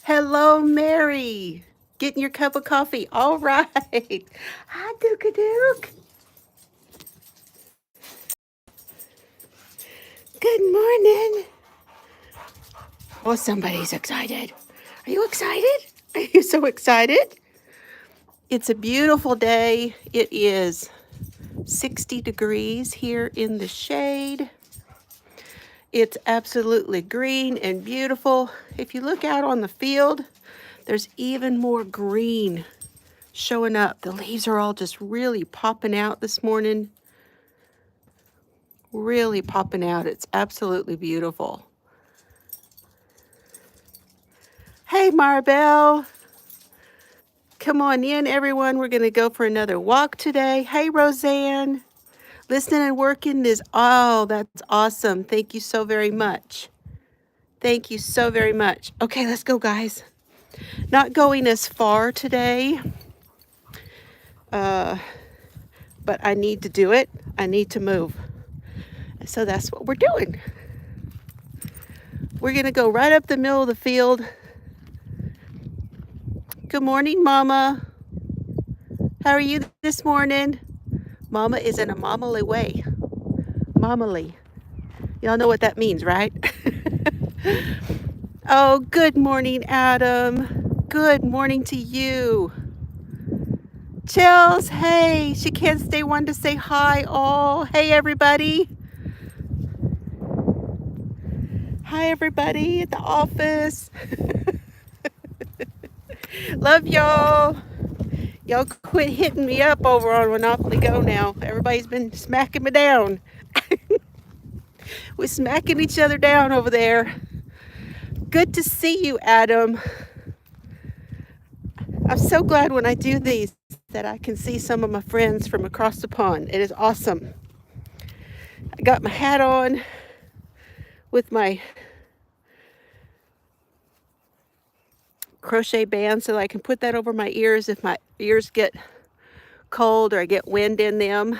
Hello, Mary. Getting your cup of coffee. All right. Hi, Duke. Good morning. Oh, somebody's excited. Are you excited? Are you so excited? It's a beautiful day. It is 60 degrees here in the shade. It's absolutely green and beautiful. If you look out on the field, there's even more green showing up. The leaves are all just really popping out this morning. Really popping out. It's absolutely beautiful. Hey, Marbell. Come on in, everyone. We're going to go for another walk today. Hey, Roseann. Listening and working is, oh, that's awesome. Thank you so very much. Thank you so very much. Okay, let's go, guys. Not going as far today, but I need to do it. I need to move. So that's what we're doing. We're going to go right up the middle of the field. Good morning, Mama. How are you this morning? Mama is in a mamaly way. Mamaly. Y'all know what that means, right? Oh, good morning, Adam. Good morning to you. Chills, hey, she can't stay one to say hi all. Hey, everybody. Hi, everybody at the office. Love y'all. Y'all quit hitting me up over on Monopoly Go now. Everybody's been smacking me down. We're smacking each other down over there. Good to see you, Adam. I'm so glad when I do these that I can see some of my friends from across the pond. It is awesome. I got my hat on with my crochet band so that I can put that over my ears if my ears get cold or I get wind in them.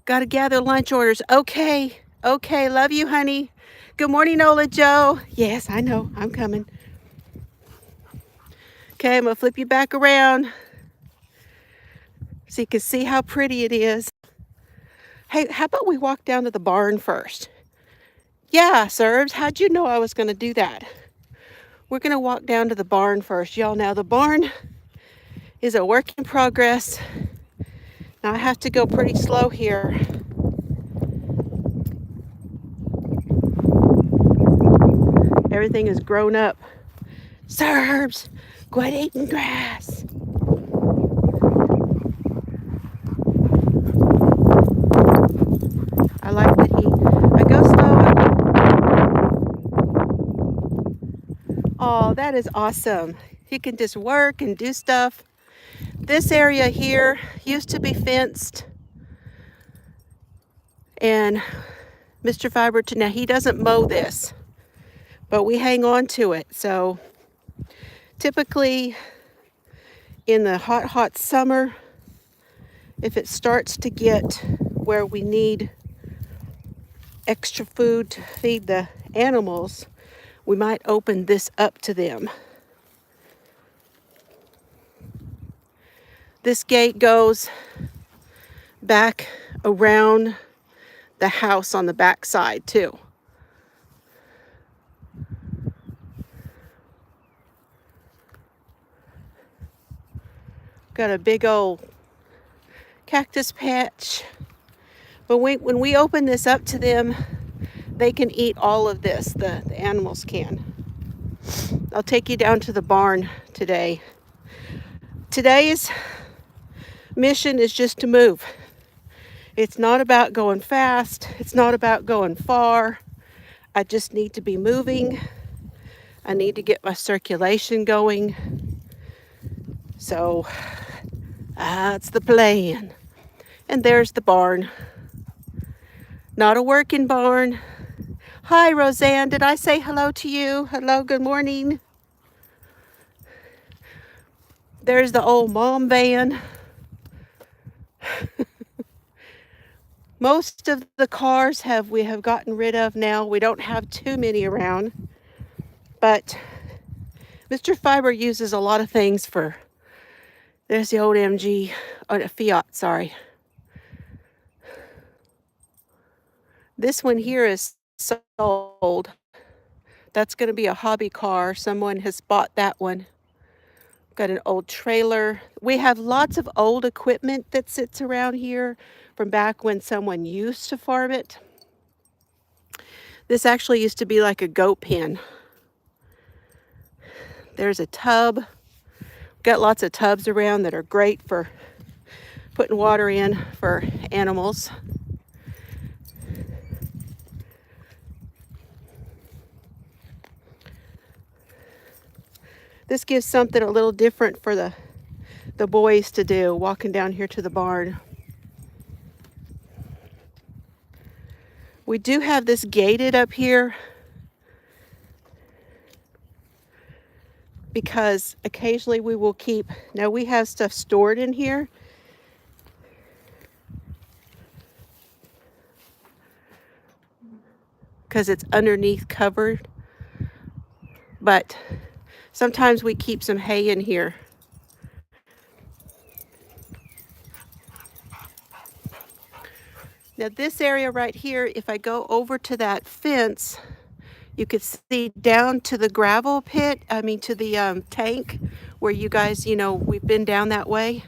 Got to gather lunch orders. Okay, love you, honey. Good morning, Ola Joe. Yes, I know, I'm coming. Okay, I'm gonna flip you back around so you can see how pretty it is. Hey, how about we walk down to the barn first? Yeah, Serbs, how'd you know I was gonna do that? We're gonna walk down to the barn first. Y'all, now the barn is a work in progress. Now I have to go pretty slow here. Everything is grown up. Serbs, quit eating grass. I like that I go slow. Oh, that is awesome. He can just work and do stuff. This area here used to be fenced. And Mr. Fiber, now he doesn't mow this, but we hang on to it. So typically in the hot summer, if it starts to get where we need extra food to feed the animals, we might open this up to them. This gate goes back around the house on the back side too. Got a big old cactus patch. But when we open this up to them, they can eat all of this. The animals can. I'll take you down to the barn today. Today's mission is just to move. It's not about going fast. It's not about going far. I just need to be moving. I need to get my circulation going. So that's the plan. And there's the barn. Not a working barn. Hi, Roseann. Did I say hello to you? Hello, good morning. There's the old mom van. Most of the cars we have gotten rid of now. We don't have too many around, but Mr. Fiber uses a lot of things for, there's the old MG, Fiat, sorry. This one here is sold. That's going to be a hobby car. Someone has bought that one. Got an old trailer. We have lots of old equipment that sits around here from back when someone used to farm it. This actually used to be like a goat pen. There's a tub. Got lots of tubs around that are great for putting water in for animals. This gives something a little different for the boys to do, walking down here to the barn. We do have this gated up here because occasionally we will keep, now we have stuff stored in here. Because it's underneath covered. But sometimes we keep some hay in here. Now this area right here, if I go over to that fence, you could see down to the gravel pit, to the tank where you guys, we've been down that way.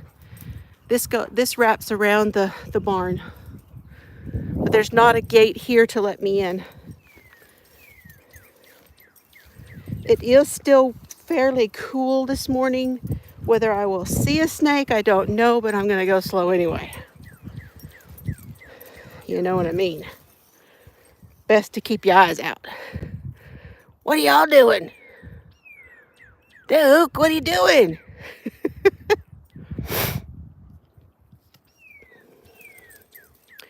This wraps around the barn. But there's not a gate here to let me in. It is still fairly cool this morning. Whether I will see a snake, I don't know, but I'm going to go slow anyway. You know what I mean. Best to keep your eyes out. What are y'all doing? Duke, what are you doing?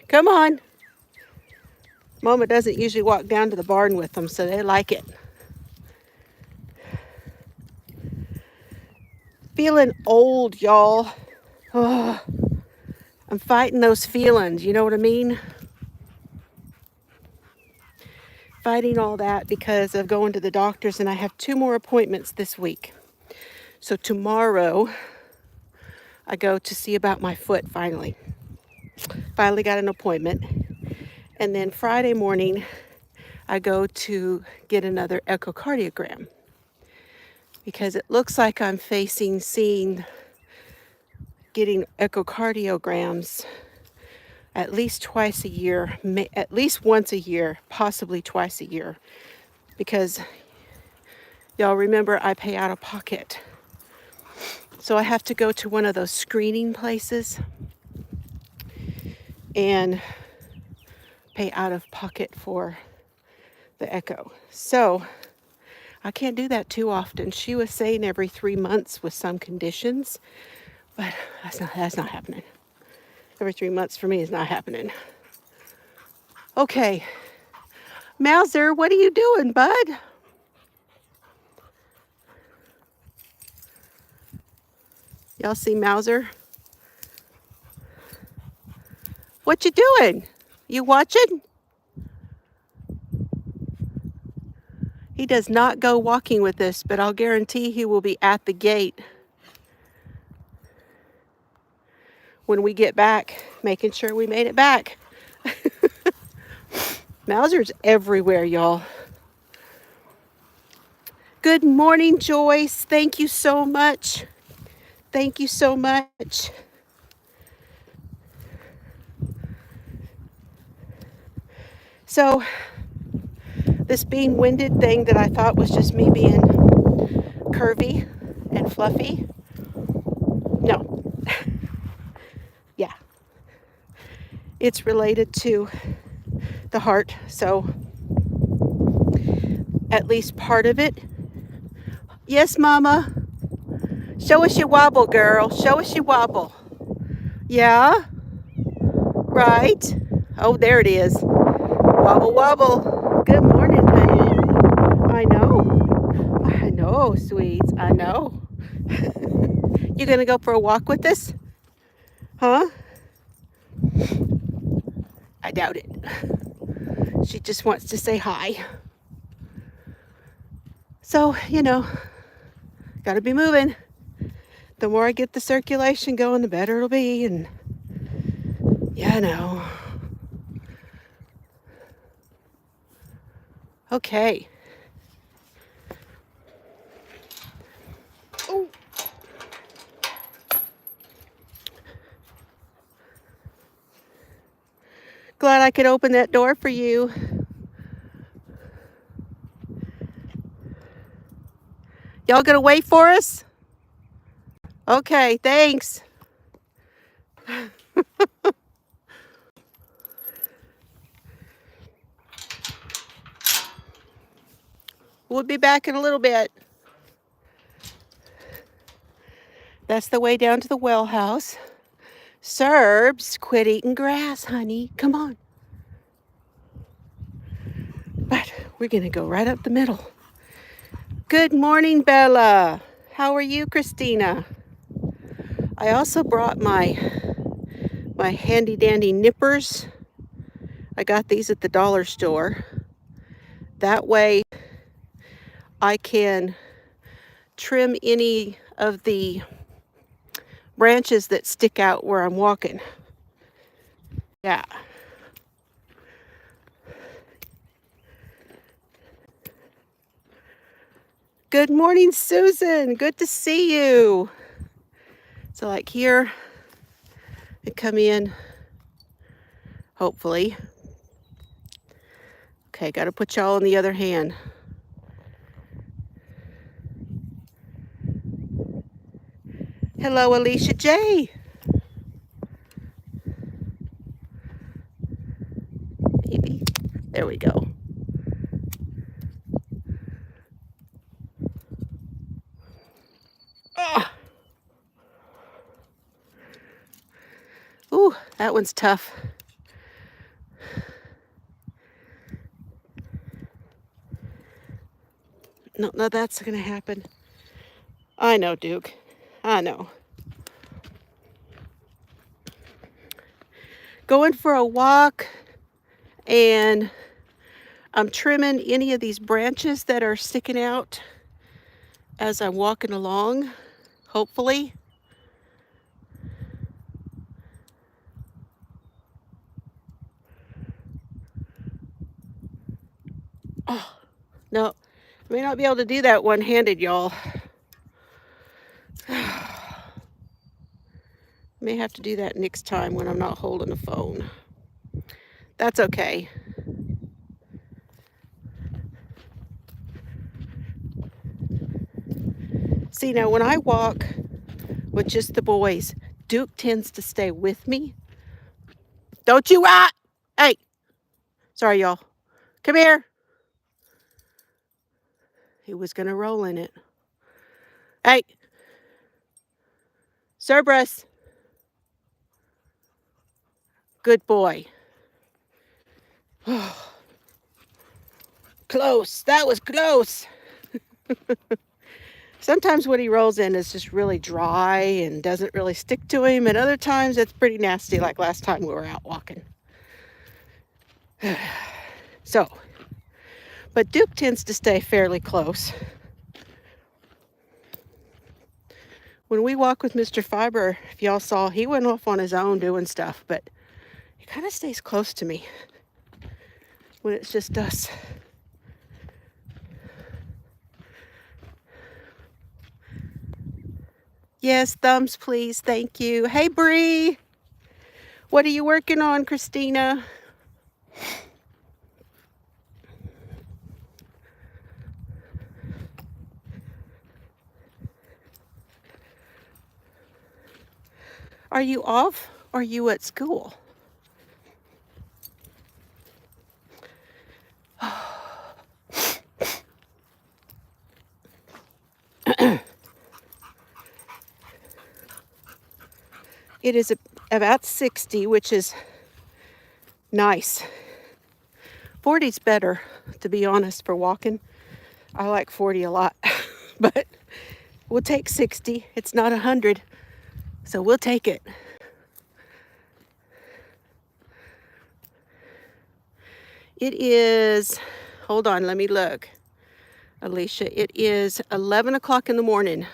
Come on. Mama doesn't usually walk down to the barn with them, so they like it. Feeling old, y'all. Oh, I'm fighting those feelings, you know what I mean? Fighting all that because of going to the doctors, and I have 2 more appointments this week. So tomorrow, I go to see about my foot finally. Finally got an appointment. And then Friday morning, I go to get another echocardiogram. Because it looks like I'm seeing getting echocardiograms at least twice a year, at least once a year, possibly twice a year. Because y'all remember I pay out of pocket. So I have to go to one of those screening places and pay out of pocket for the echo. So I can't do that too often. She was saying every 3 months with some conditions, but that's not happening. Every 3 months for me is not happening. Okay, Mauser, what are you doing, bud? Y'all see Mauser? What you doing? You watching? He does not go walking with us, but I'll guarantee he will be at the gate when we get back, making sure we made it back. Mauser's everywhere, y'all. Good morning, Joyce. Thank you so much. Thank you so much. So, this being winded thing that I thought was just me being curvy and fluffy. No. Yeah. It's related to the heart, so at least part of it. Yes, Mama. Show us your wobble, girl. Show us your wobble. Yeah? Right? Oh, there it is. Wobble, wobble. Good morning, honey. I know, sweets. I know. You gonna go for a walk with us? Huh? I doubt it. She just wants to say hi. So, you know, gotta be moving. The more I get the circulation going, the better it'll be. And yeah, I know. Okay. Oh. Glad I could open that door for you. Y'all gonna wait for us? Okay, thanks. We'll be back in a little bit. That's the way down to the well house. Serbs, quit eating grass, honey. Come on. But we're gonna go right up the middle. Good morning, Bella. How are you, Christina? I also brought my handy dandy nippers. I got these at the dollar store. That way I can trim any of the branches that stick out where I'm walking. Yeah. Good morning, Susan. Good to see you. So like here, I come in, hopefully. Okay, got to put y'all on the other hand. Hello, Alicia J. Maybe. There we go. Oh. Ooh, that one's tough. No, that's gonna happen. I know, Duke. I know. Going for a walk, and I'm trimming any of these branches that are sticking out as I'm walking along, hopefully. Oh, no, I may not be able to do that one-handed, y'all. May have to do that next time when I'm not holding a phone. That's okay. See, now when I walk with just the boys, Duke tends to stay with me. Don't you hey, sorry y'all, come here. He was gonna roll in it. Hey, Cerberus. Good boy. Close, that was close. Sometimes what he rolls in is just really dry and doesn't really stick to him, and other times it's pretty nasty, like last time we were out walking. So, but Duke tends to stay fairly close. When we walk with Mr. Fiber, if y'all saw, he went off on his own doing stuff, but he kind of stays close to me when it's just us. Yes, thumbs please, thank you. Hey Bree, what are you working on, Christina? Are you off or are you at school? It is about 60, which is nice. 40's better, to be honest, for walking. I like 40 a lot, but we'll take 60. It's not 100, so we'll take it. It is, hold on, let me look. Alicia, it is 11 o'clock in the morning.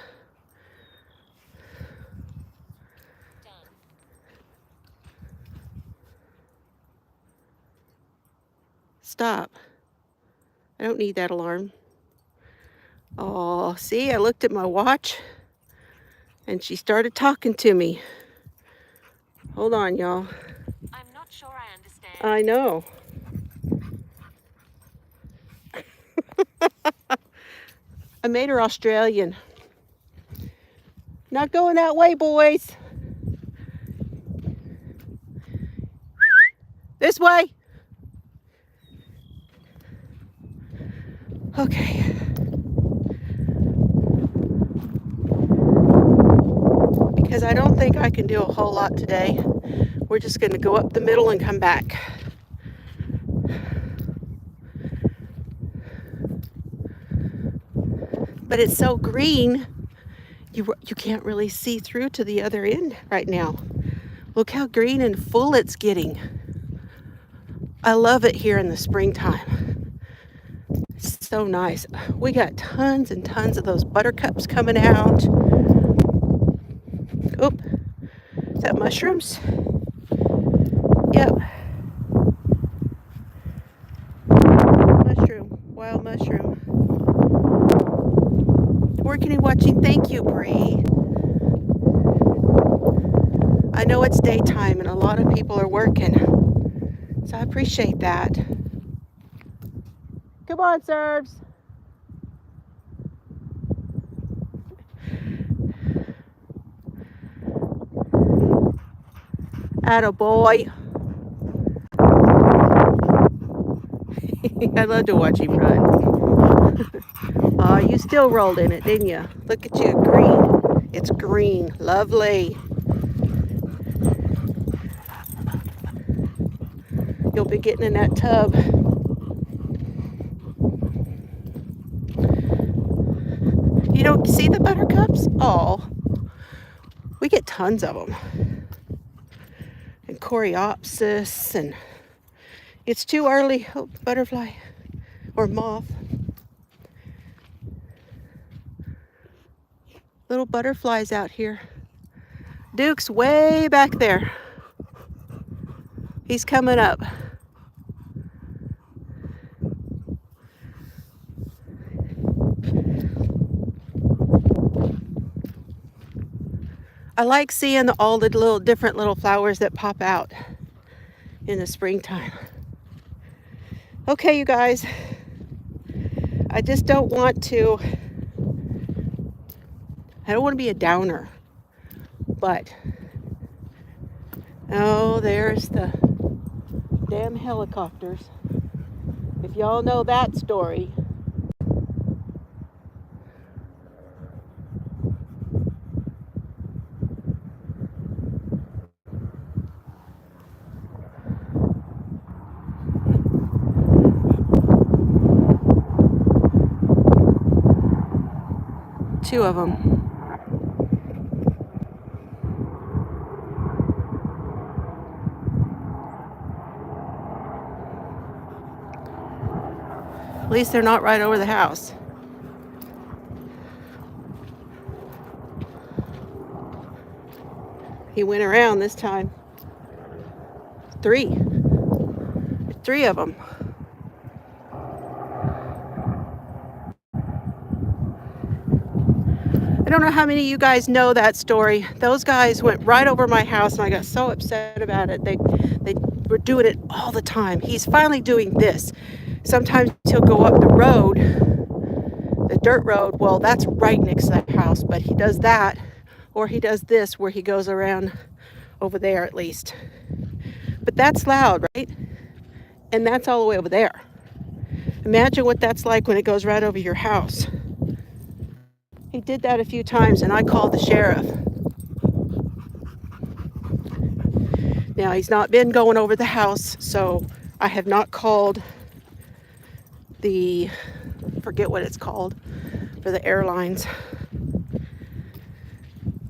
Done. Stop. I don't need that alarm. Oh, see, I looked at my watch and she started talking to me. Hold on, y'all. I'm not sure I understand. I know. I made her Australian. Not going that way, boys. This way. Okay. Because I don't think I can do a whole lot today. We're just going to go up the middle and come back. But it's so green, you can't really see through to the other end right now. Look how green and full it's getting. I love it here in the springtime. It's so nice. We got tons and tons of those buttercups coming out. Oop, is that mushrooms? Yep. Mushroom, wild mushroom. Working and watching, thank you, Bree. I know it's daytime and a lot of people are working, so I appreciate that. Come on, Serbs. Attaboy. I love to watch him run. Oh, you still rolled in it, didn't you? Look at you, green. It's green, lovely. You'll be getting in that tub. You don't see the buttercups? Oh, we get tons of them. And coreopsis, and it's too early. Oh, butterfly or moth. Little butterflies out here. Duke's way back there. He's coming up. I like seeing all the little different little flowers that pop out in the springtime. Okay, you guys. I just don't want to, I don't want to be a downer, but, oh, there's the damn helicopters. If y'all know that story. Two of them. At least they're not right over the house. He went around this time. Three. There's three of them. I don't know how many of you guys know that story. Those guys went right over my house and I got so upset about it. They were doing it all the time. He's finally doing this. Sometimes he'll go up the road, the dirt road. Well, that's right next to that house, but he does that, or he does this where he goes around over there at least. But that's loud, right? And that's all the way over there. Imagine what that's like when it goes right over your house. He did that a few times and I called the sheriff. Now he's not been going over the house, so I have not called the, forget what it's called, for the airlines.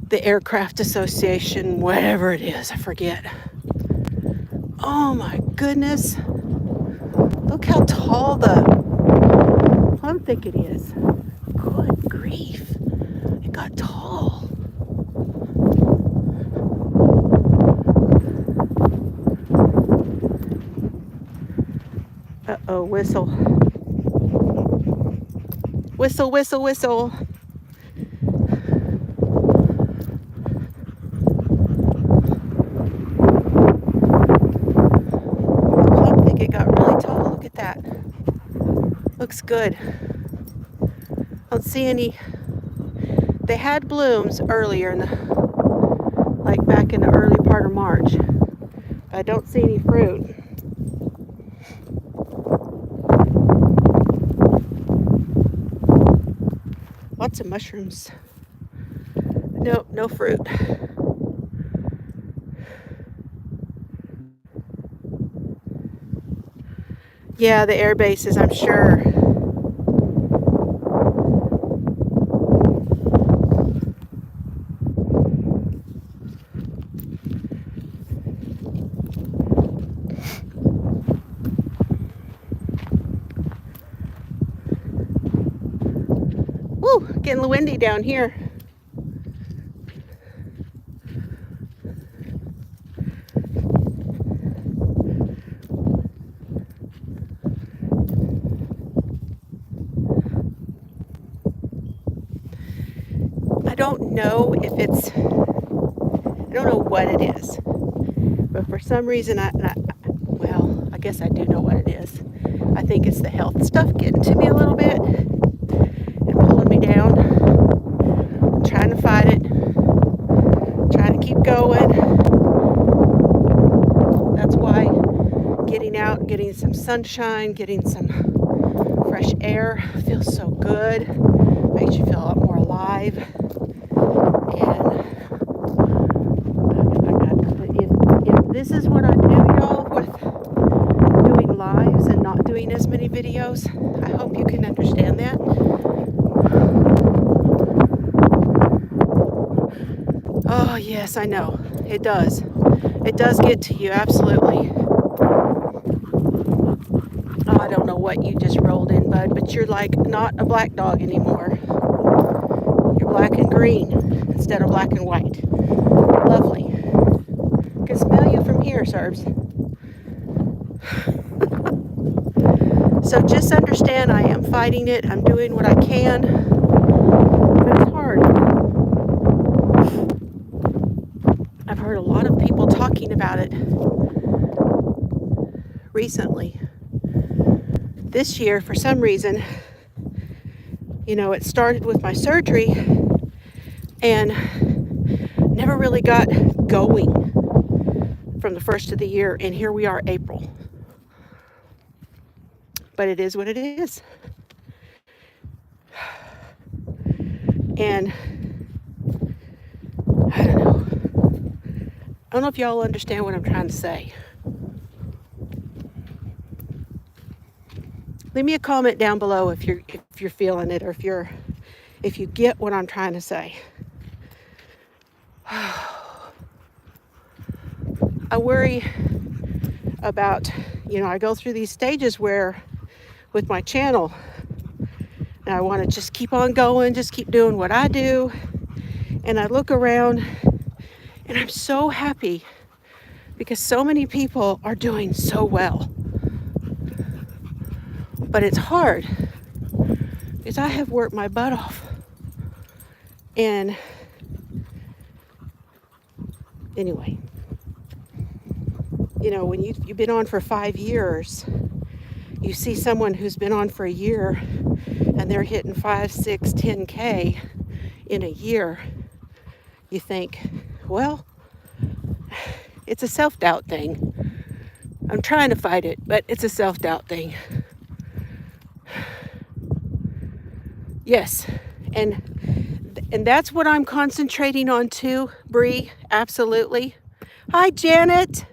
The Aircraft Association, whatever it is, I forget. Oh my goodness. Look how tall the plum thicket is. Good grief. It got tall. Uh-oh, whistle. Whistle, whistle, whistle. The plum thicket got really tall. Look at that. Looks good. I don't see any. They had blooms earlier like back in the early part of March. But I don't see any fruit. Lots of mushrooms. Nope, no fruit. Yeah, the air bases, I'm sure. Woo, getting windy down here. I don't know if it's, I don't know what it is, but for some reason, well, I guess I do know what it is. I think it's the health stuff getting to me a little bit and pulling me down. I'm trying to fight it, trying to keep going. That's why getting out, getting some sunshine, getting some fresh air feels so good. Makes you feel a lot more alive. If this is what I do, y'all, with doing lives and not doing as many videos, I hope you can understand that. Oh, yes, I know. It does. It does get to you, absolutely. Oh, I don't know what you just rolled in, bud, but you're like not a black dog anymore. You're black and green instead of black and white. Lovely. Can smell you from here, Serbs. So just understand I am fighting it. I'm doing what I can. But it's hard. I've heard a lot of people talking about it recently. This year, for some reason, you know, it started with my surgery and never really got going from the first of the year, and here we are, April. But it is what it is. And I don't know. I don't know if y'all understand what I'm trying to say. Leave me a comment down below if you're feeling it, or if you get what I'm trying to say. I worry about, you know, I go through these stages where with my channel, and I want to just keep on going, just keep doing what I do. And I look around and I'm so happy because so many people are doing so well. But it's hard because I have worked my butt off. And anyway, you know, when you've been on for 5 years, you see someone who's been on for a year and they're hitting 5, 6, 10K in a year, you think, well, it's a self-doubt thing. I'm trying to fight it, but it's a self-doubt thing. Yes, and that's what I'm concentrating on too, Bree, absolutely. Hi, Janet.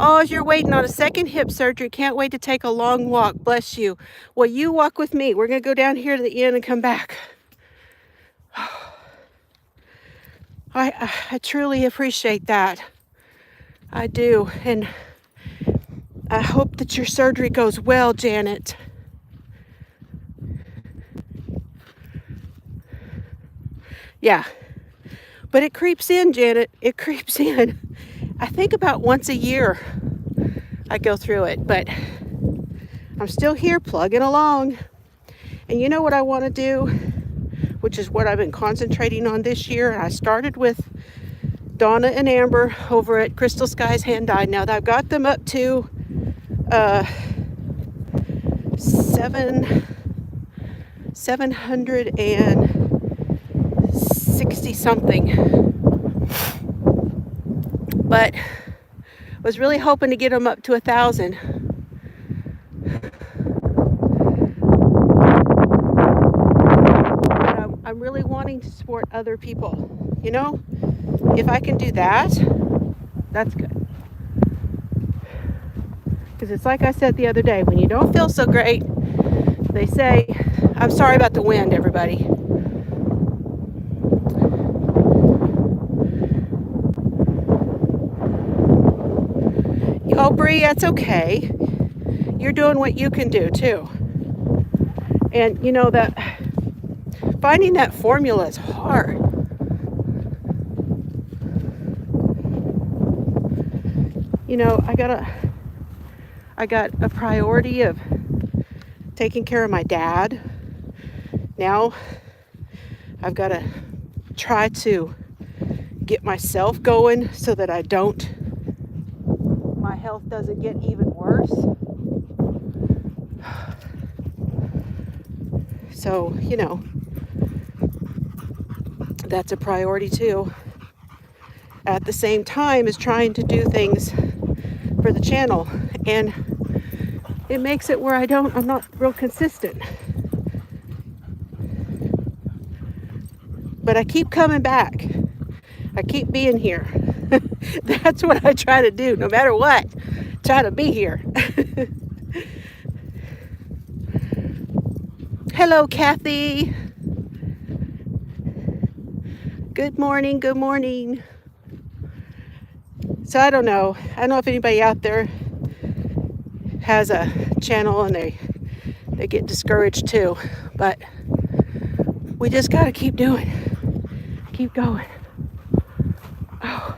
Oh, you're waiting on a second hip surgery. Can't wait to take a long walk. Bless you. Well, you walk with me. We're going to go down here to the inn and come back. I truly appreciate that. I do. And I hope that your surgery goes well, Janet. Yeah, but it creeps in, Janet. It creeps in. I think about once a year I go through it, but I'm still here plugging along. And you know what I want to do, which is what I've been concentrating on this year. And I started with Donna and Amber over at Crystal Skies Hand Dyed. Now I've got them up to 760 something, but was really hoping to get them up to 1,000. I'm really wanting to support other people. You know, if I can do that, that's good. Because it's like I said the other day, when you don't feel so great, they say, I'm sorry about the wind, everybody. Oh, Bree, that's okay. You're doing what you can do too. And you know that finding that formula is hard. You know, I got a priority of taking care of my dad. Now I've got to try to get myself going so that my health doesn't get even worse. So, you know, that's a priority too. At the same time as trying to do things for the channel, and it makes it where I'm not real consistent. But I keep coming back. I keep being here. That's what I try to do, no matter what. Try to be here. Hello, Kathi. Good morning, good morning. So I don't know if anybody out there has a channel and they get discouraged too, but we just got to keep doing, keep going. Oh,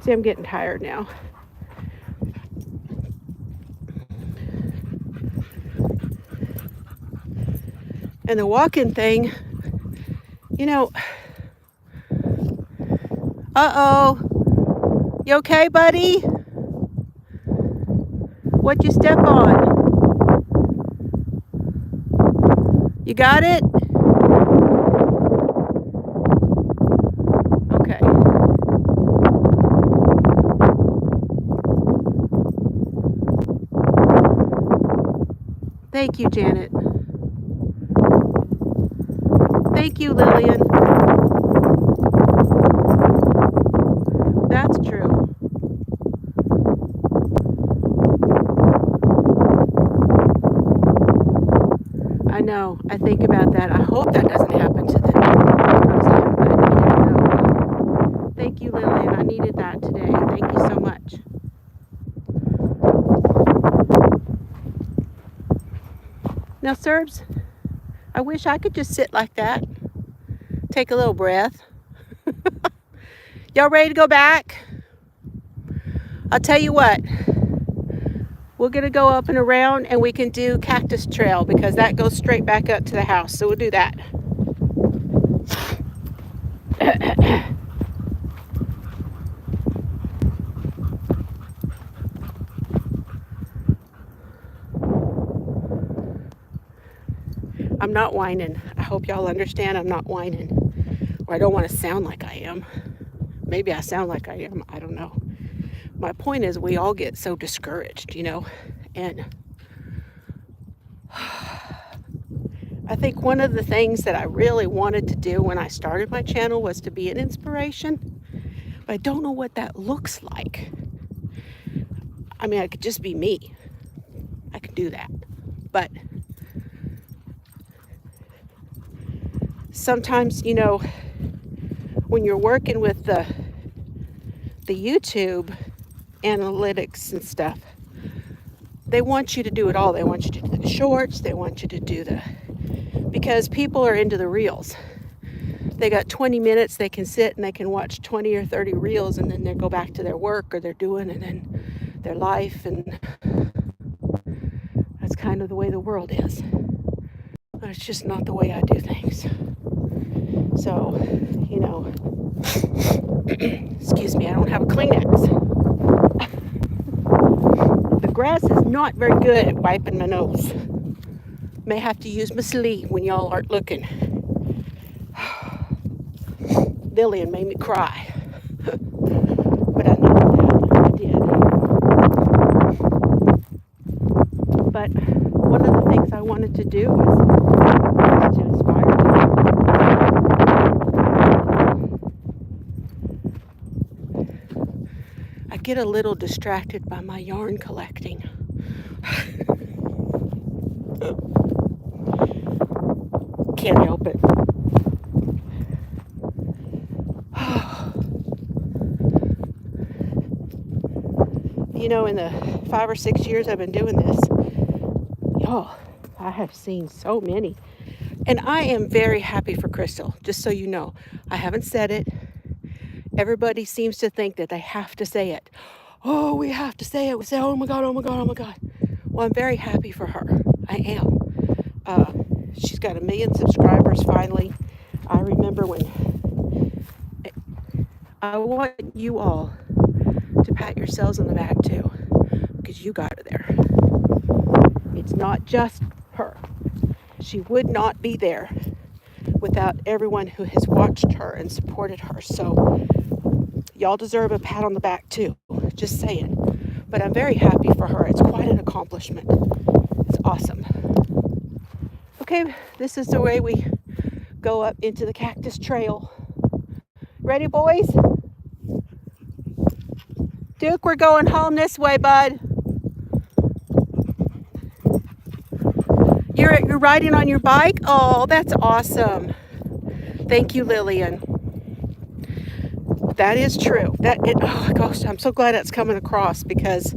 see, I'm getting tired now. And the walking thing, you know, uh-oh. You okay, buddy? What'd you step on? You got it? Okay. Thank you, Janet. Thank you, Lillian. That's true. I know. I think about that. I hope that doesn't happen to them, Roseann, but you never know. Thank you, Lillian. I needed that today. Thank you so much. Now, Serbs, I wish I could just sit like that. Take a little breath. Y'all ready to go back? I'll tell you what. We're going to go up and around and we can do Cactus Trail because that goes straight back up to the house. So we'll do that. I'm not whining. I hope y'all understand I'm not whining. Or I don't want to sound like I am. Maybe I sound like I am. I don't know. My point is we all get so discouraged, you know. And I think one of the things that I really wanted to do when I started my channel was to be an inspiration. But I don't know what that looks like. I mean, I could just be me. I could do that. But sometimes, you know, when you're working with the YouTube analytics and stuff, they want you to do it all. They want you to do the shorts. They want you to do because people are into the reels. They got 20 minutes, they can sit and they can watch 20 or 30 reels, and then they go back to their work or they're doing and then their life, and that's kind of the way the world is. But it's just not the way I do things. So, you know, excuse me, I don't have a Kleenex. The grass is not very good at wiping my nose. May have to use my sleeve when y'all aren't looking. Lillian made me cry. But I needed that. I did. But one of the things I wanted to do was to inspire people. I get a little distracted by my yarn collecting. Can't help it. You know, in the 5 or 6 years I've been doing this, y'all, I have seen so many. And I am very happy for Crystal, just so you know. I haven't said it. Everybody seems to think that they have to say it. Oh, we have to say it. We say, oh my God, oh my God, oh my God. Well, I'm very happy for her. I am. She's got 1 million subscribers finally. I remember when I want you all to pat yourselves on the back too, because you got her there. It's not just her. She would not be there without everyone who has watched her and supported her. So y'all deserve a pat on the back too. Just saying. But I'm very happy for her. It's quite an accomplishment. It's awesome. Okay, this is the way we go up into the cactus trail. Ready, boys? Duke, we're going home this way, bud. You're riding on your bike? Oh, that's awesome. Thank you, Lillian. That is true. Oh gosh, I'm so glad that's coming across, because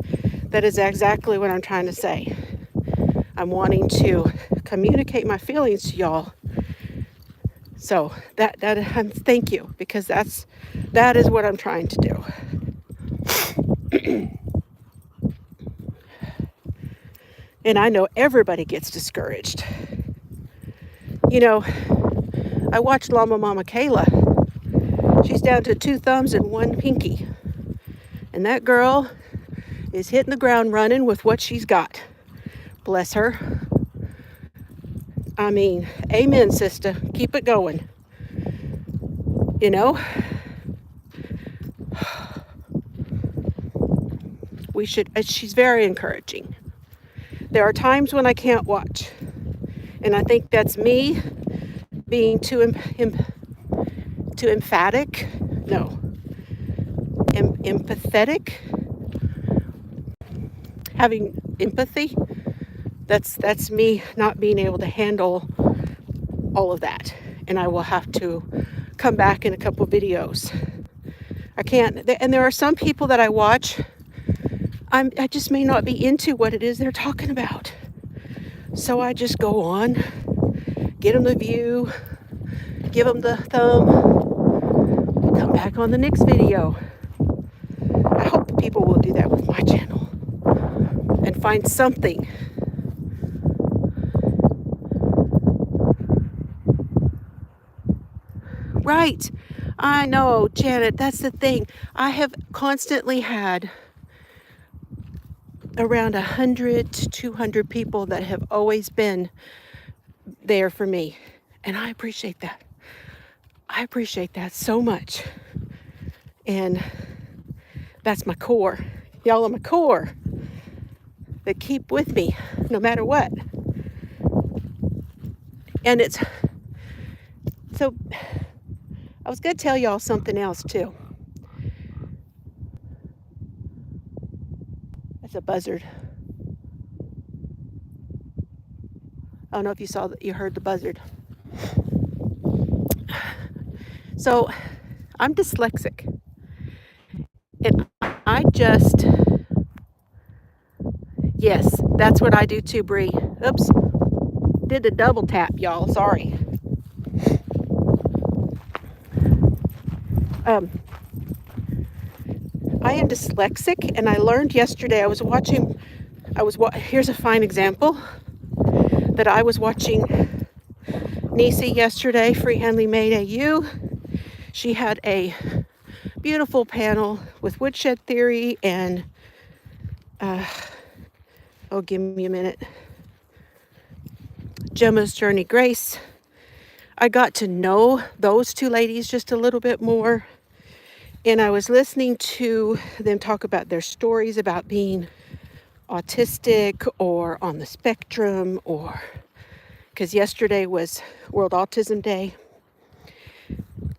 that is exactly what I'm trying to say. I'm wanting to communicate my feelings to y'all. So thank you, because that is what I'm trying to do. And I know everybody gets discouraged. You know, I watched Llama Mama Kayla. She's down to 2 thumbs and 1 pinky. And that girl is hitting the ground running with what she's got. Bless her. I mean, amen, sister. Keep it going. You know? She's very encouraging. There are times when I can't watch. And I think that's me being too emphatic. No. Empathetic. Having empathy. That's me not being able to handle all of that. And I will have to come back in a couple videos. I can't. And there are some people that I watch, I just may not be into what it is they're talking about. So I just go on, get them the view, give them the thumb, come back on the next video. I hope people will do that with my channel and find something. Right. I know, Janet, that's the thing. I have constantly had around 100 to 200 people that have always been there for me. And I appreciate that. I appreciate that so much. And that's my core. Y'all are my core that keep with me no matter what. And it's so, I was going to tell y'all something else too. That's a buzzard. I don't know if you saw that, you heard the buzzard. So I'm dyslexic. And I just, yes, That's what I do too, Bree. Oops. Did the double tap, y'all. Sorry. I am dyslexic, and I learned yesterday. Here's a fine example that I was watching Nisi yesterday, FreehandlyMadeAu. She had a beautiful panel with woodshed theory and, give me a minute, Gemma's Journey Grace. I got to know those two ladies just a little bit more. And I was listening to them talk about their stories about being autistic or on the spectrum, or because yesterday was World Autism Day.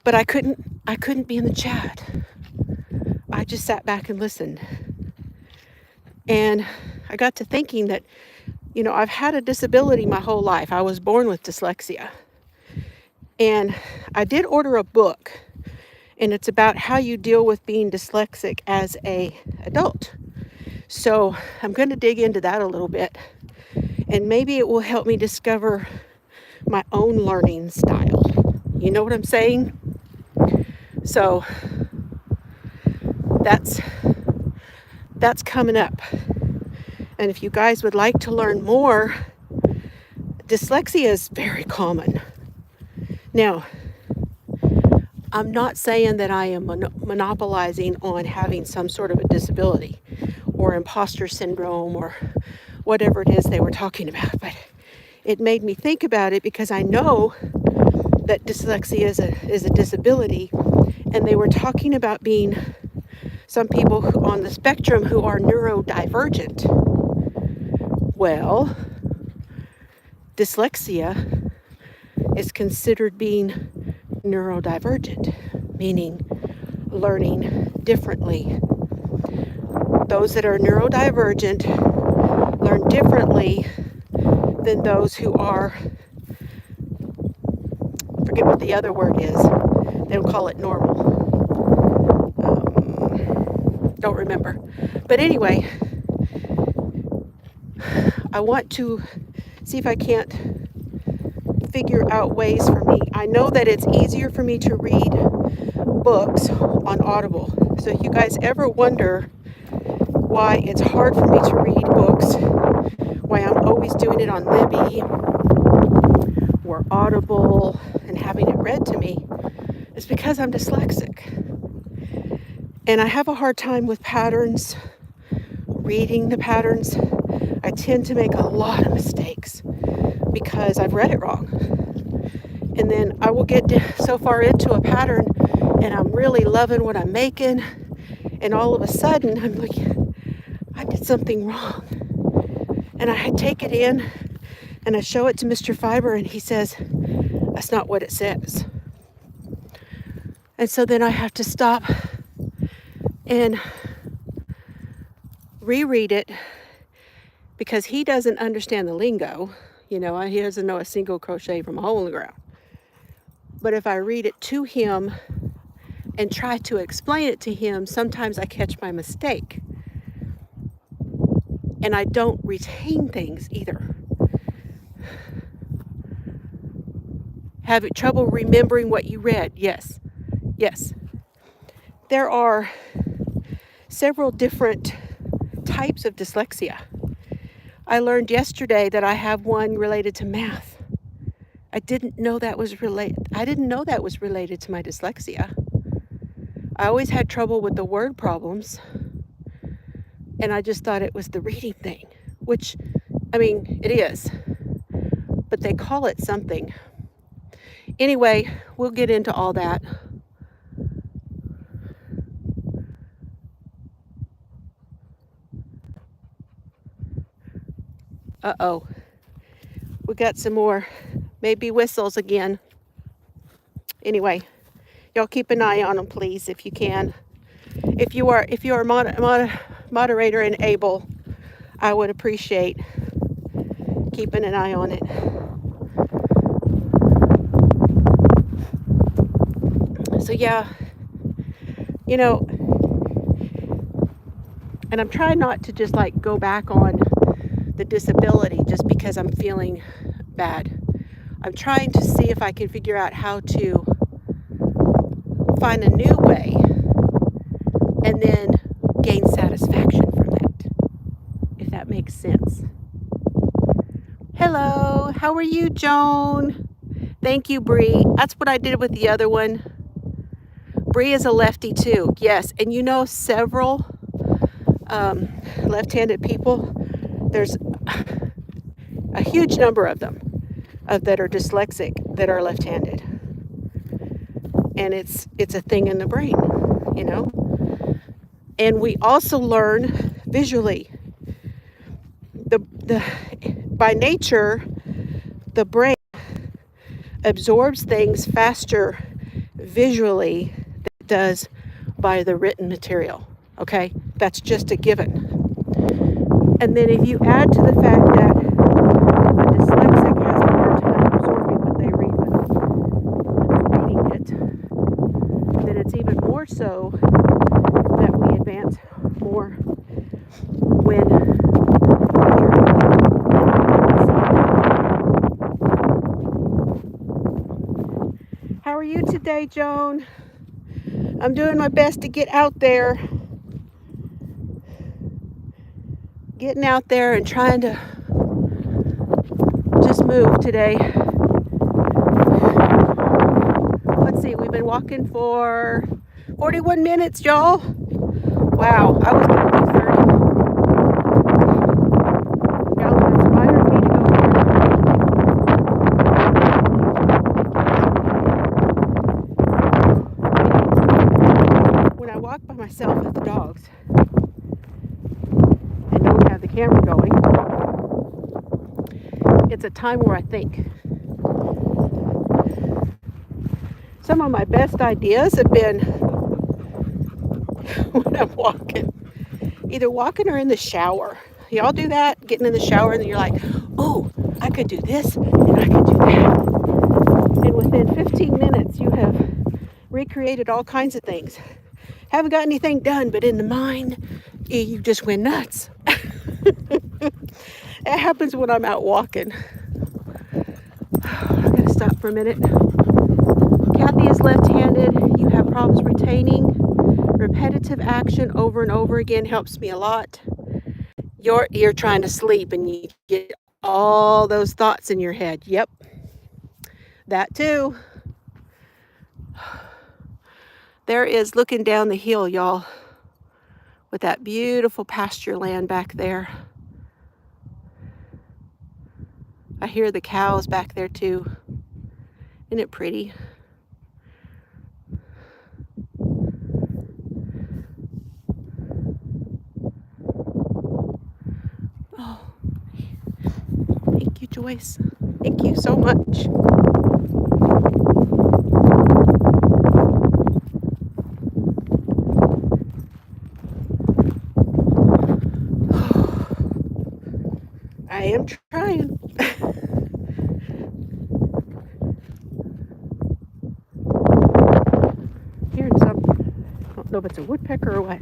But I couldn't be in the chat. I just sat back and listened. And I got to thinking that, I've had a disability my whole life. I was born with dyslexia. And I did order a book, and it's about how you deal with being dyslexic as an adult. So I'm going to dig into that a little bit, and maybe it will help me discover my own learning style. You know what I'm saying? So that's coming up. And if you guys would like to learn more, dyslexia is very common. Now, I'm not saying that I am monopolizing on having some sort of a disability or imposter syndrome or whatever it is they were talking about, but it made me think about it because I know that dyslexia is a disability, and they were talking about being some people on the spectrum who are neurodivergent. Well, dyslexia is considered being neurodivergent, meaning learning differently. Those that are neurodivergent learn differently than those who are, forget what the other word is, they don't call it normal. Don't remember. But anyway, I want to see if I can't figure out ways for me. I know that it's easier for me to read books on Audible. So if you guys ever wonder why it's hard for me to read books, why I'm always doing it on Libby or Audible and having it read to me, it's because I'm dyslexic. And I have a hard time with patterns, reading the patterns. I tend to make a lot of mistakes because I've read it wrong. And then I will get so far into a pattern and I'm really loving what I'm making. And all of a sudden I'm like, I did something wrong. And I take it in and I show it to Mr. Fiber, and he says, that's not what it says. And so then I have to stop and reread it because he doesn't understand the lingo. He doesn't know a single crochet from a hole in the ground. But if I read it to him and try to explain it to him, sometimes I catch my mistake. And I don't retain things either. Have trouble remembering what you read? Yes. There are several different types of dyslexia. I learned yesterday that I have one related to math. I didn't know that was related to my dyslexia. I always had trouble with the word problems, and I just thought it was the reading thing, which, it is, but they call it something. Anyway, we'll get into all that. Uh-oh. We got some more maybe whistles again. Anyway, y'all keep an eye on them, please, if you can. If you are moderator and able, I would appreciate keeping an eye on it. So yeah, and I'm trying not to just go back on the disability just because I'm feeling bad. I'm trying to see if I can figure out how to find a new way and then gain satisfaction from that, if that makes sense. Hello, how are you, Joan? Thank you, Bree. That's what I did with the other one. Bree is a lefty too, yes. And you know, several left-handed people, there's a huge number of them that are dyslexic that are left-handed. And it's a thing in the brain, you know. And we also learn visually. By nature, the brain absorbs things faster visually than it does by the written material. Okay, that's just a given. And then if you add to the fact that a dyslexic has a hard time absorbing what they read when reading it, then it's even more so that we advance more when hearing. How are you today, Joan? I'm doing my best to get out there. Getting out there and trying to just move today. Let's see, we've been walking for 41 minutes, y'all. Wow, I was going to do 30. Y'all have inspired me to go more. When I walk by myself with the dogs, have the camera going, it's a time where I think. Some of my best ideas have been when I'm walking, either walking or in the shower. Y'all do that? Getting in the shower and then you're like, oh, I could do this and I could do that. And within 15 minutes you have recreated all kinds of things. Haven't got anything done, but in the mind, you just went nuts. It happens when I'm out walking. I'm going to stop for a minute. Kathi is left-handed. You have problems retaining. Repetitive action over and over again helps me a lot. You're trying to sleep and you get all those thoughts in your head. Yep, that too. There is looking down the hill, y'all, with that beautiful pasture land back there. I hear the cows back there too. Isn't it pretty? Oh, thank you, Joyce. Thank you so much. I am trying. Hearing some, I don't know if it's a woodpecker or what.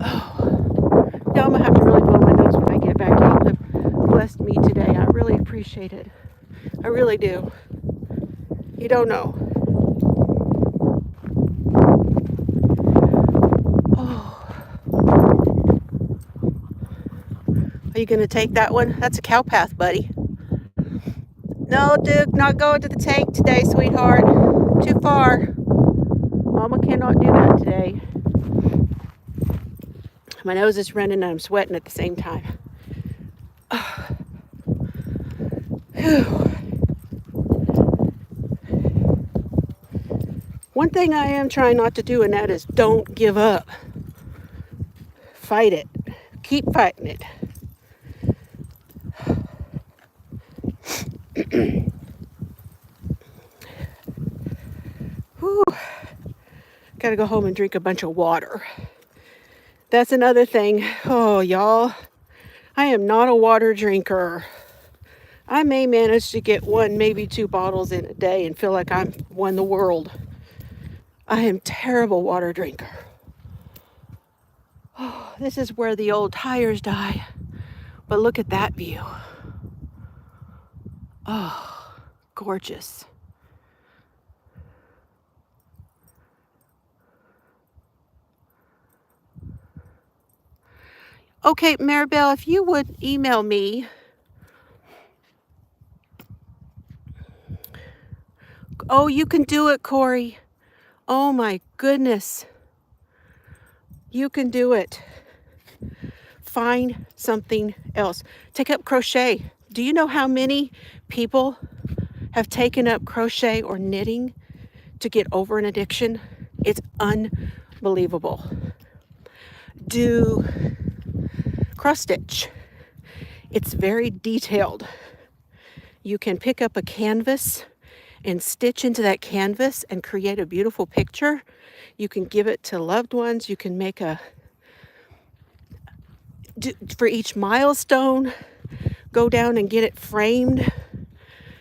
Oh, yeah, I'm gonna have to really blow my nose when I get back. Y'all have blessed me today. I really appreciate it. I really do. You don't know. Are you going to take that one? That's a cow path, buddy. No, Duke, not going to the tank today, sweetheart. Too far. Mama cannot do that today. My nose is running and I'm sweating at the same time. One thing I am trying not to do, and that is don't give up. Fight it. Keep fighting it. Whew. Gotta go home and drink a bunch of water. That's another thing. Oh, y'all, I am not a water drinker. I may manage to get 1, maybe 2 bottles in a day and feel like I'm won the world. I am a terrible water drinker. Oh, this is where the old tires die. But look at that view. Oh, gorgeous. Okay, Maribel, if you would email me. Oh, you can do it, Corey. Oh my goodness. You can do it. Find something else. Take up crochet. Do you know how many people have taken up crochet or knitting to get over an addiction? It's unbelievable. Do cross stitch. It's very detailed. You can pick up a canvas and stitch into that canvas and create a beautiful picture. You can give it to loved ones. You can make for each milestone, go down and get it framed.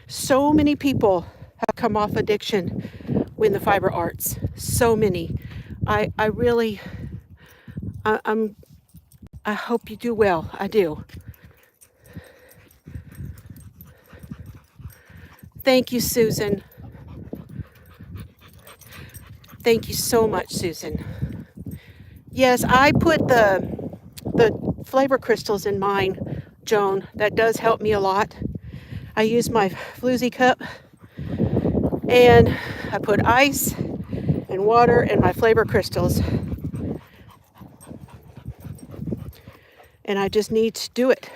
So many people have come off addiction with the fiber arts. So many. I hope you do well. I do. Thank you, Susan. Thank you so much, Susan. Yes, I put the flavor crystals in mine, Joan. That does help me a lot. I use my Floozie cup and I put ice and water and my flavor crystals. And I just need to do it.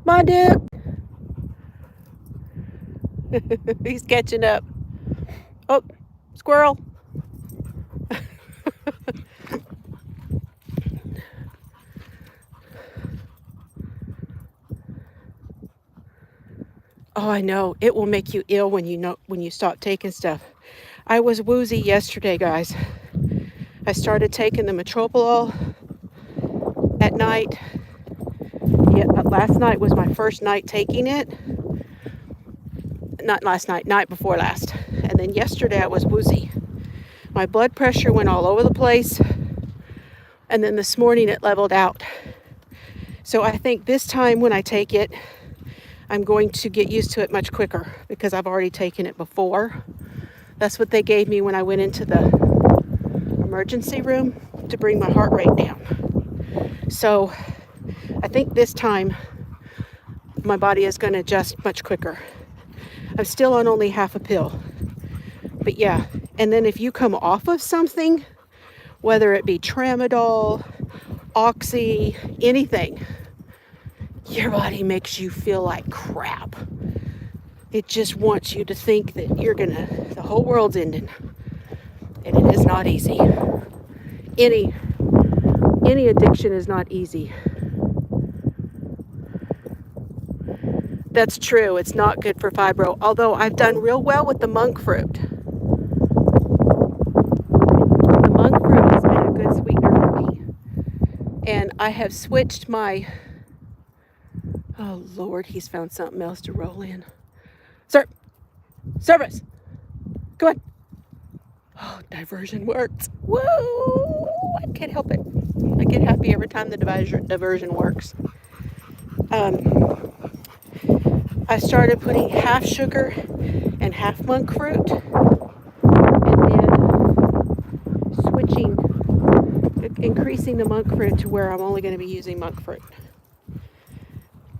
My dude. He's catching up. Oh, squirrel. Oh, I know. It will make you ill when you stop taking stuff. I was woozy yesterday, guys. I started taking the Metropolol at night. Yeah, last night was my first night taking it. Not last night, night before last. And then yesterday I was woozy. My blood pressure went all over the place. And then this morning it leveled out. So I think this time when I take it, I'm going to get used to it much quicker because I've already taken it before. That's what they gave me when I went into the emergency room to bring my heart rate down. So I think this time my body is going to adjust much quicker. I'm still on only half a pill. But yeah, and then if you come off of something, whether it be tramadol, oxy, anything, your body makes you feel like crap. It just wants you to think that the whole world's ending. And it is not easy. Any addiction is not easy. That's true. It's not good for fibro. Although I've done real well with the monk fruit. The monk fruit has been a good sweetener for me. And I have switched my... Oh, Lord, he's found something else to roll in. Sir, service. Come on. Oh, diversion works. Woo! I can't help it. I get happy every time the diversion works. I started putting half sugar and half monk fruit, and then increasing the monk fruit to where I'm only going to be using monk fruit.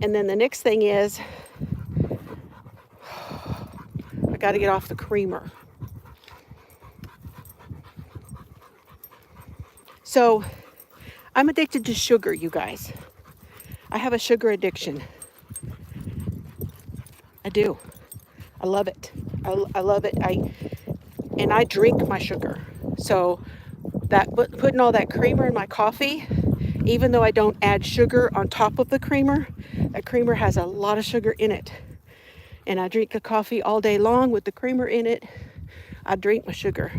And then the next thing is, I got to get off the creamer. So, I'm addicted to sugar, you guys. I have a sugar addiction. I do. I love it. I love it. I drink my sugar. So putting all that creamer in my coffee, even though I don't add sugar on top of the creamer, that creamer has a lot of sugar in it. And I drink the coffee all day long with the creamer in it. I drink my sugar.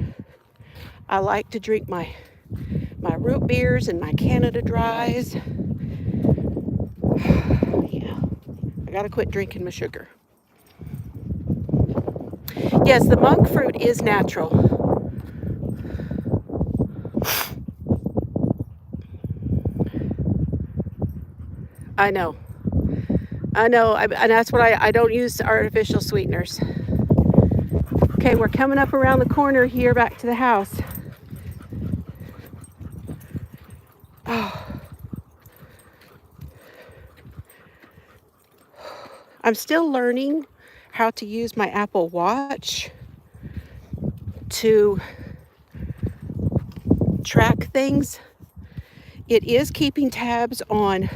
I like to drink my root beers and my Canada Dries. Yeah. I gotta quit drinking my sugar. Yes, the monk fruit is natural. I know. I know. And that's what I don't use artificial sweeteners. Okay, we're coming up around the corner here back to the house. Oh. I'm still learning how to use my Apple Watch to track things. It is keeping tabs on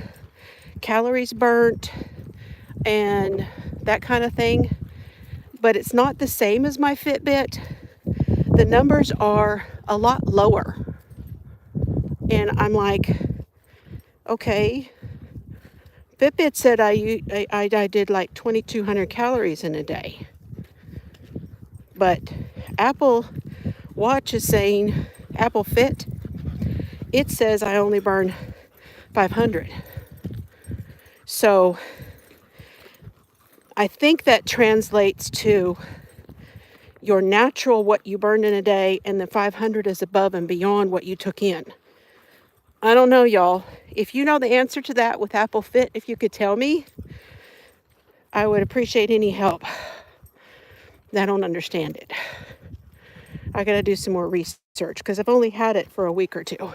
calories burnt and that kind of thing, but it's not the same as my Fitbit. The numbers are a lot lower. And I'm like, okay, Fitbit said I did like 2,200 calories in a day. But Apple Watch is saying, Apple Fit, it says I only burn 500. So I think that translates to your natural, what you burned in a day, and the 500 is above and beyond what you took in. I don't know, y'all. If you know the answer to that with Apple Fit, if you could tell me, I would appreciate any help. I don't understand it. I gotta do some more research because I've only had it for a week or two.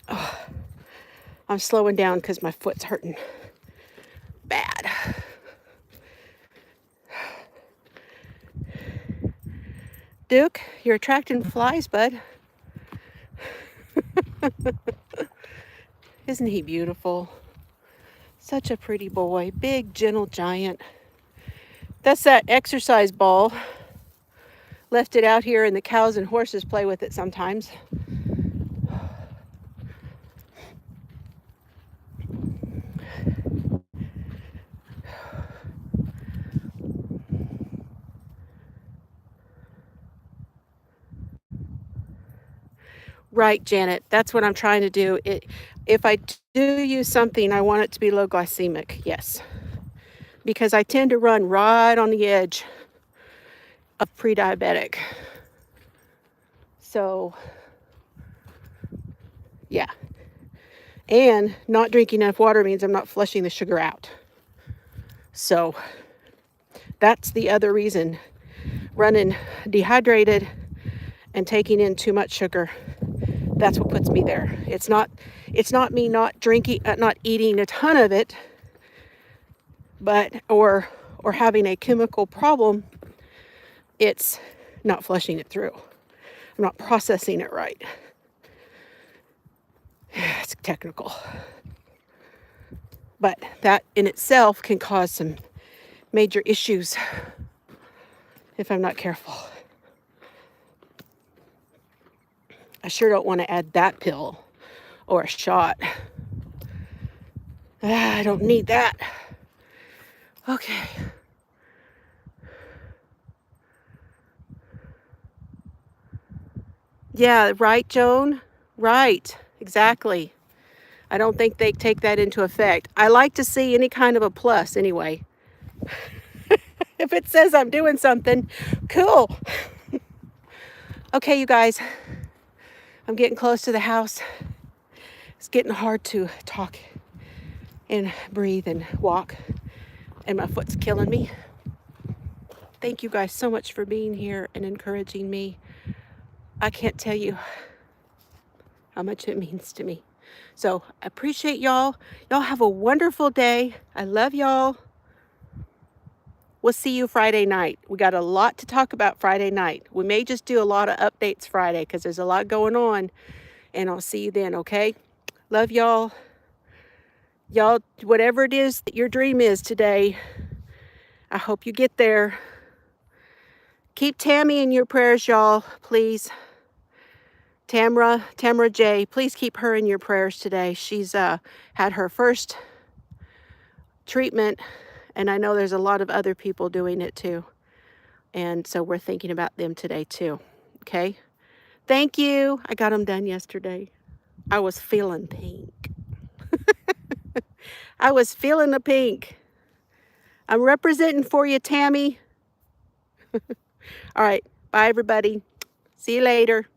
Oh, I'm slowing down because my foot's hurting bad. Duke, you're attracting flies, bud. Isn't he beautiful? Such a pretty boy. Big, gentle giant. That's that exercise ball. Left it out here and the cows and horses play with it sometimes. Right, Janet. That's what I'm trying to do. If I do use something, I want it to be low glycemic. Yes. Because I tend to run right on the edge of pre-diabetic. So, yeah. And not drinking enough water means I'm not flushing the sugar out. So, that's the other reason. Running dehydrated and taking in too much sugar. That's what puts me there. It's not me not drinking, not eating a ton of it, but or having a chemical problem. It's not flushing it through. I'm not processing it right. It's technical, but that in itself can cause some major issues if I'm not careful. I sure don't want to add that pill or a shot. I don't need that. Okay. Yeah, right, Joan? Right, exactly. I don't think they take that into effect. I like to see any kind of a plus anyway. If it says I'm doing something, cool. Okay, you guys. I'm getting close to the house. It's getting hard to talk and breathe and walk, and my foot's killing me. Thank you guys so much for being here and encouraging me. I can't tell you how much it means to me. So I appreciate y'all. Y'all have a wonderful day. I love y'all. We'll see you Friday night. We got a lot to talk about Friday night. We may just do a lot of updates Friday because there's a lot going on. And I'll see you then, okay? Love y'all. Y'all, whatever it is that your dream is today, I hope you get there. Keep Tammy in your prayers, y'all, please. Tamara J, please keep her in your prayers today. She's had her first treatment, and I know there's a lot of other people doing it too. And so we're thinking about them today too, okay? Thank you. I got them done yesterday. I was feeling pink. I was feeling the pink. I'm representing for you, Tammy. All right. Bye, everybody. See you later.